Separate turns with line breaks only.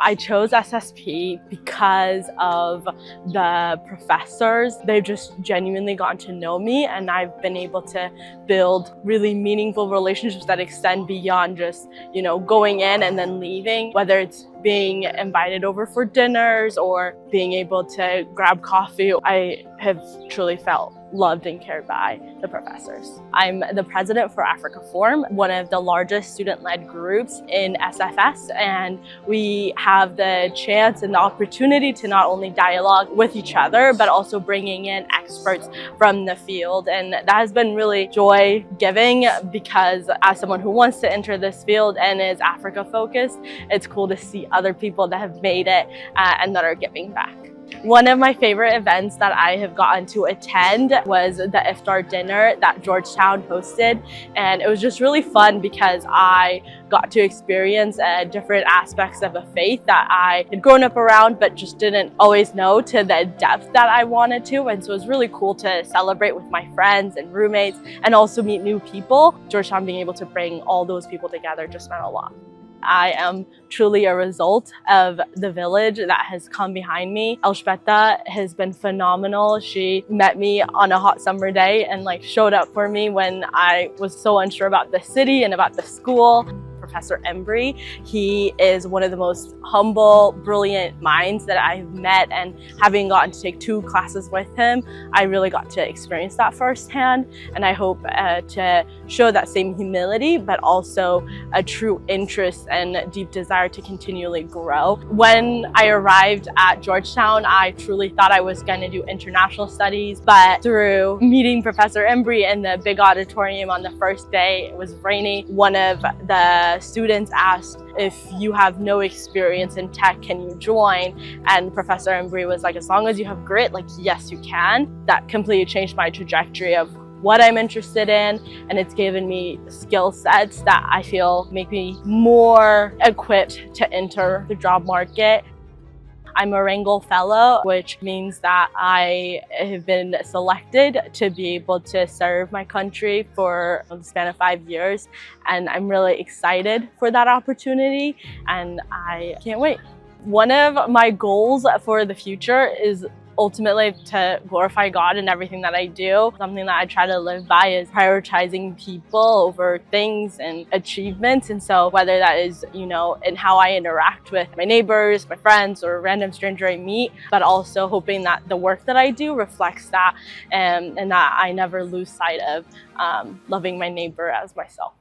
I chose SSP because of the professors. They've just genuinely gotten to know me, and I've been able to build really meaningful relationships that extend beyond just, going in and then leaving, whether it's being invited over for dinners or being able to grab coffee. I have truly felt loved and cared by the professors. I'm the president for Africa Forum, one of the largest student-led groups in SFS, and we have the chance and the opportunity to not only dialogue with each other, but also bringing in experts from the field. And that has been really joy-giving, because as someone who wants to enter this field and is Africa-focused, it's cool to see other people that have made it and that are giving back. One of my favorite events that I have gotten to attend was the iftar dinner that Georgetown hosted, and it was just really fun because I got to experience different aspects of a faith that I had grown up around but just didn't always know to the depth that I wanted to. And so it was really cool to celebrate with my friends and roommates and also meet new people. Georgetown being able to bring all those people together just meant a lot. I am truly a result of the village that has come behind me. Elshbeta has been phenomenal. She met me on a hot summer day and showed up for me when I was so unsure about the city and about the school. Professor Embry, he is one of the most humble, brilliant minds that I've met, and having gotten to take 2 classes with him, I really got to experience that firsthand. And I hope to show that same humility, but also a true interest and deep desire to continually grow. When I arrived at Georgetown, I truly thought I was going to do international studies, but through meeting Professor Embry in the big auditorium on the first day, it was rainy. One of the students asked, if you have no experience in tech, can you join? And Professor Embry was like, as long as you have grit, yes, you can. That completely changed my trajectory of what I'm interested in, and it's given me skill sets that I feel make me more equipped to enter the job market. I'm a Wrangell Fellow, which means that I have been selected to be able to serve my country for the span of 5 years. And I'm really excited for that opportunity, and I can't wait. One of my goals for the future is ultimately to glorify God in everything that I do. Something that I try to live by is prioritizing people over things and achievements. And so whether that is, in how I interact with my neighbors, my friends, or a random stranger I meet, but also hoping that the work that I do reflects that, and that I never lose sight of loving my neighbor as myself.